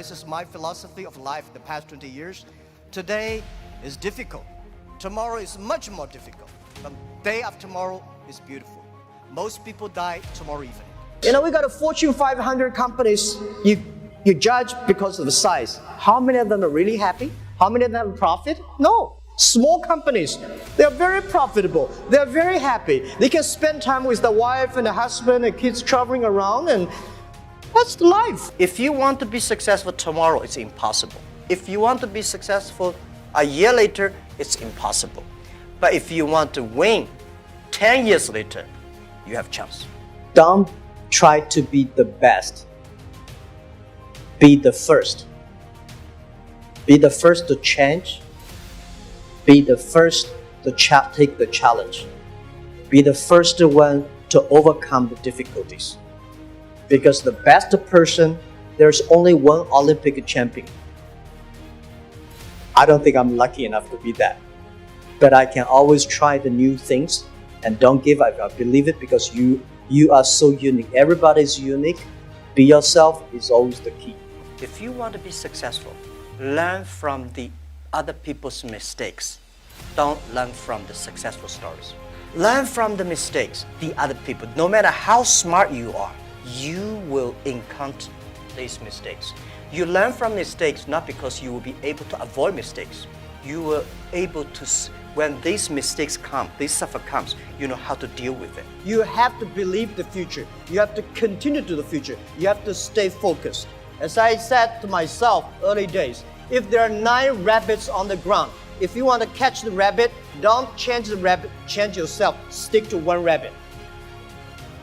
this is my philosophy of life the past 20 years. Today is difficult. Tomorrow is much more difficult. But day after tomorrow is beautiful. Most people die tomorrow evening. You know, we got a Fortune 500 companies. You judge because of the size. How many of them are really happy? How many of them have profit? No. Small companies, they're very profitable. They're very happy. They can spend time with the wife and the husband and kids traveling around, and that's life. If you want to be successful tomorrow, it's impossible. If you want to be successful a year later, it's impossible. But if you want to win 10 years later, you have a chance. Don't try to be the best. Be the first. Be the first to change. Be the first to take the challenge. Be the first one to overcome the difficulties. Because the best person, there's only one Olympic champion. I don't think I'm lucky enough to be that. But I can always try the new things and don't give up. I believe it because you are so unique. Everybody is unique. Be yourself is always the key. If you want to be successful, learn from the other people's mistakes. Don't learn from the successful stories. Learn from the mistakes, the other people. No matter how smart you are, you will encounter these mistakes. You learn from mistakes not because you will be able to avoid mistakes. You will able to, when these mistakes come, this suffer comes, you know how to deal with it. You have to believe the future. You have to continue to the future. You have to stay focused. As I said to myself early days, if there are 9 rabbits on the ground, if you want to catch the rabbit, don't change the rabbit, change yourself. Stick to one rabbit.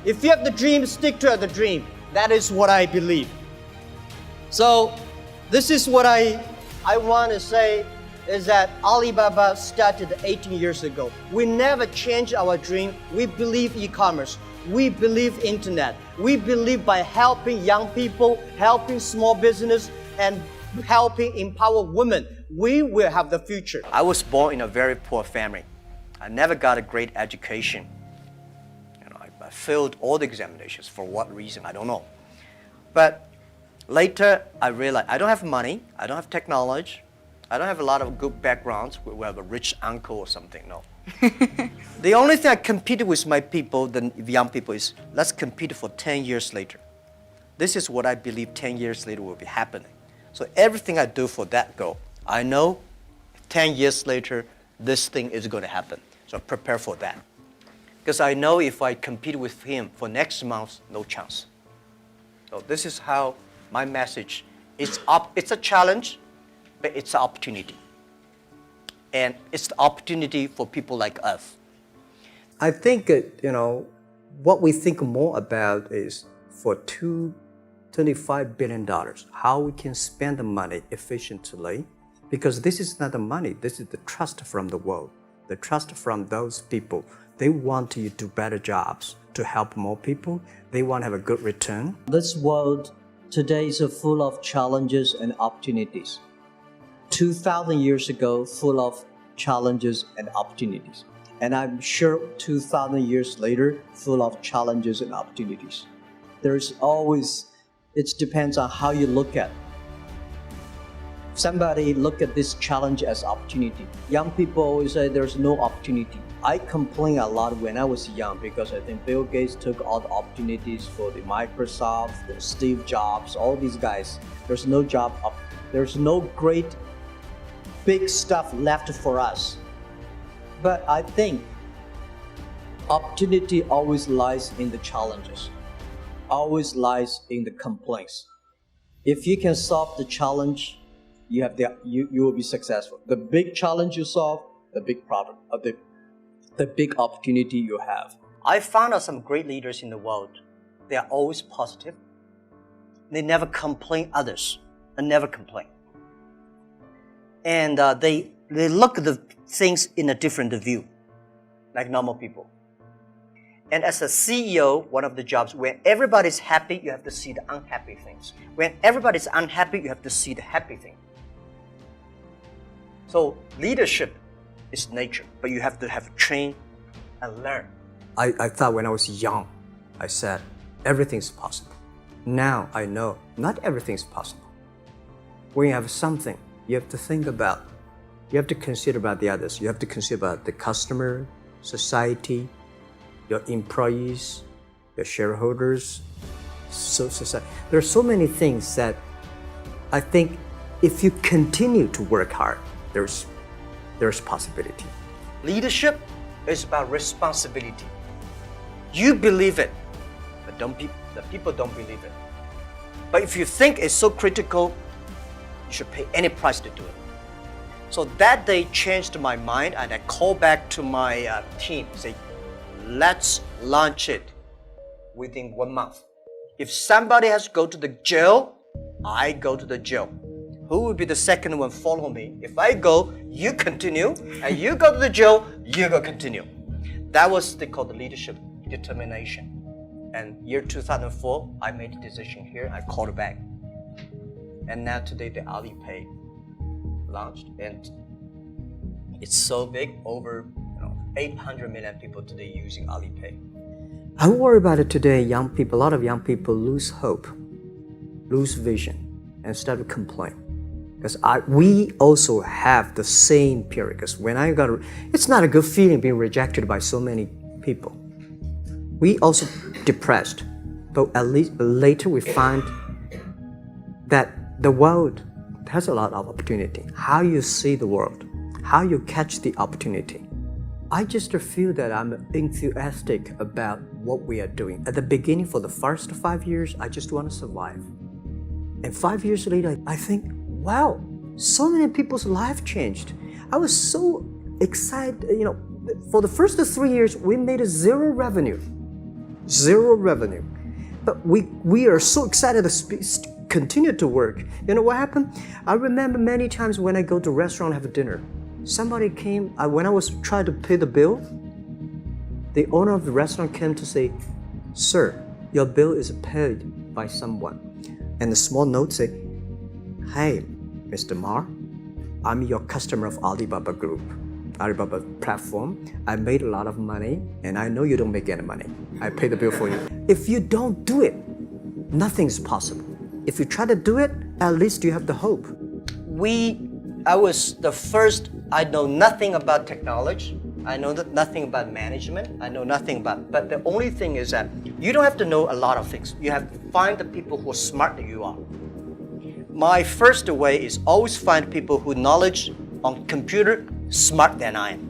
If you have the dream, stick to the dream. That is what I believe. So this is what I want to say is that Alibaba started 18 years ago. We never changed our dream. We believe e-commerce. We believe internet. We believe by helping young people, helping small business, and helping empower women, we will have the future. I was born in a very poor family. I never got a great education. You know, I failed all the examinations. For what reason, I don't know. But later, I realized I don't have money, I don't have technology, I don't have a lot of good backgrounds. We have a rich uncle or something, no. The only thing I competed with my people, the young people, is let's compete for 10 years later. This is what I believe 10 years later will be happening. So everything I do for that goal, I know 10 years later, this thing is going to happen. So prepare for that. Because I know if I compete with him for next month, no chance. So this is how my message is. It's a challenge, but it's an opportunity. And it's the opportunity for people like us. I think, what we think more about is for $25 billion, how we can spend the money efficiently. Because this is not the money, this is the trust from the world, the trust from those people. They want to do better jobs to help more people. They want to have a good return. This world today is full of challenges and opportunities. 2,000 years ago, full of challenges and opportunities. And I'm sure 2,000 years later, full of challenges and opportunities. There's always, it depends on how you look at it. Somebody look at this challenge as opportunity. Young people always say there's no opportunity. I complain a lot when I was young because I think Bill Gates took all the opportunities for the Microsoft, the Steve Jobs, all these guys. There's no job, there's no great big stuff left for us. But I think opportunity always lies in the challenges, always lies in the complaints. If you can solve the challenge, you will be successful. The big challenge you solve, the big problem, the big opportunity you have. I found out some great leaders in the world. They are always positive. They never complain others, and never complain. And they look at the things in a different view, like normal people. And as a CEO, one of the jobs, when everybody's happy, you have to see the unhappy things. When everybody's unhappy, you have to see the happy thing. So leadership is nature, but you have to train and learn. I thought when I was young, I said, everything's possible. Now I know not everything's possible. when you have something, you have to think about, you have to consider about the others. You have to consider about the customer, society, your employees, your shareholders, society. There are so many things that I think if you continue to work hard, there's possibility. Leadership is about responsibility. You believe it, but the people don't believe it. But if you think it's so critical, you should pay any price to do it. So that day changed my mind, and I called back to my team, say, let's launch it within 1 month. If somebody has to go to the jail, I go to the jail. Who will be the second one follow me? If I go, you continue, and you go to the jail, you go continue. That was they call the leadership determination. And year 2004, I made the decision here, I called it back. And now today the Alipay launched, and it's so big, over 800 million people today using Alipay. I worry about it today. Young people, a lot of young people lose hope, lose vision, and start to complain. Because we also have the same period. Because when it's not a good feeling being rejected by so many people. We also depressed, but at least later we find that the world has a lot of opportunity. How you see the world, how you catch the opportunity. I just feel that I'm enthusiastic about what we are doing. At the beginning, for the first 5 years, I just want to survive. And 5 years later, I think, wow, so many people's life changed. I was so excited. For the first 3 years, we made zero revenue. But we are so excited to continue to work. You know what happened? I remember many times when I go to a restaurant and have dinner, somebody came, when I was trying to pay the bill, the owner of the restaurant came to say, "Sir, your bill is paid by someone." And the small note say, "Hey, Mr. Ma, I'm your customer of Alibaba Group, Alibaba platform. I made a lot of money, and I know you don't make any money. I pay the bill for you." If you don't do it, nothing's possible. If you try to do it, at least you have the hope. I was the first. I know nothing about technology. I know nothing about management. I know nothing about. But the only thing is that you don't have to know a lot of things. You have to find the people who are smart than you are. My first way is always find people who knowledge on computer smart than I am.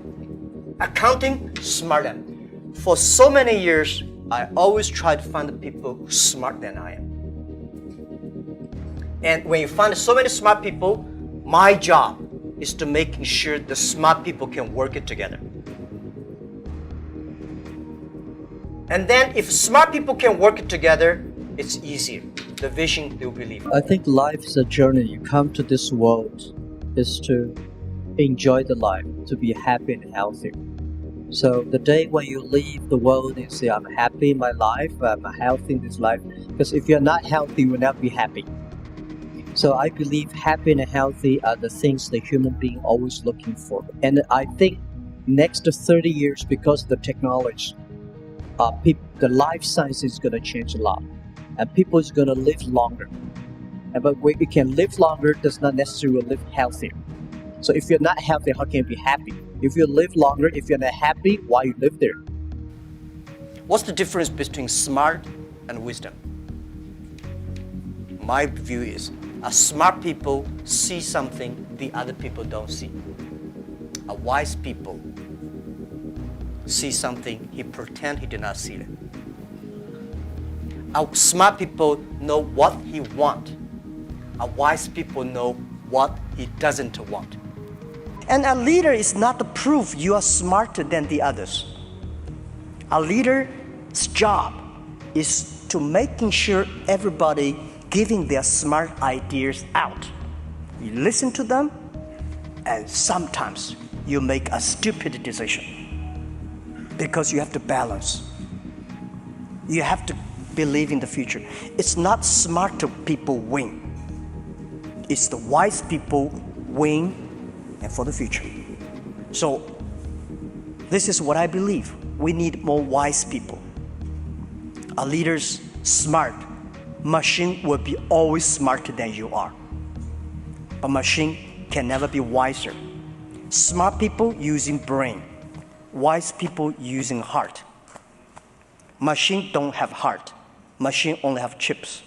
Accounting smart than. For so many years, I always try to find the people who are smart than I am. And when you find so many smart people, my job is to making sure the smart people can work it together. And then if smart people can work it together, it's easier. The vision, they'll believe. I think life is a journey. You come to this world is to enjoy the life, to be happy and healthy. So the day when you leave the world and say, I'm happy in my life, I'm healthy in this life, because if you're not healthy, you will not be happy. So I believe happy and healthy are the things the human being always looking for. And I think next 30 years, because of the technology, the life science is going to change a lot. And people is going to live longer. But when you can live longer, does not necessarily live healthier. So if you're not healthy, how can you be happy? If you live longer, if you're not happy, why you live there? What's the difference between smart and wisdom? My view is, smart people see something the other people don't see. A wise people see something he pretend he did not see it. A smart people know what he want. A wise people know what he doesn't want. And a leader is not to prove you are smarter than the others. A leader's job is to making sure everybody giving their smart ideas out. You listen to them, and sometimes you make a stupid decision because you have to balance. You have to believe in the future. It's not smart people win. It's the wise people win and for the future. So this is what I believe. We need more wise people. A leader's smart. Machine will be always smarter than you are. but machine can never be wiser. Smart people using brain, wise people using heart. Machine don't have heart. Machine only have chips.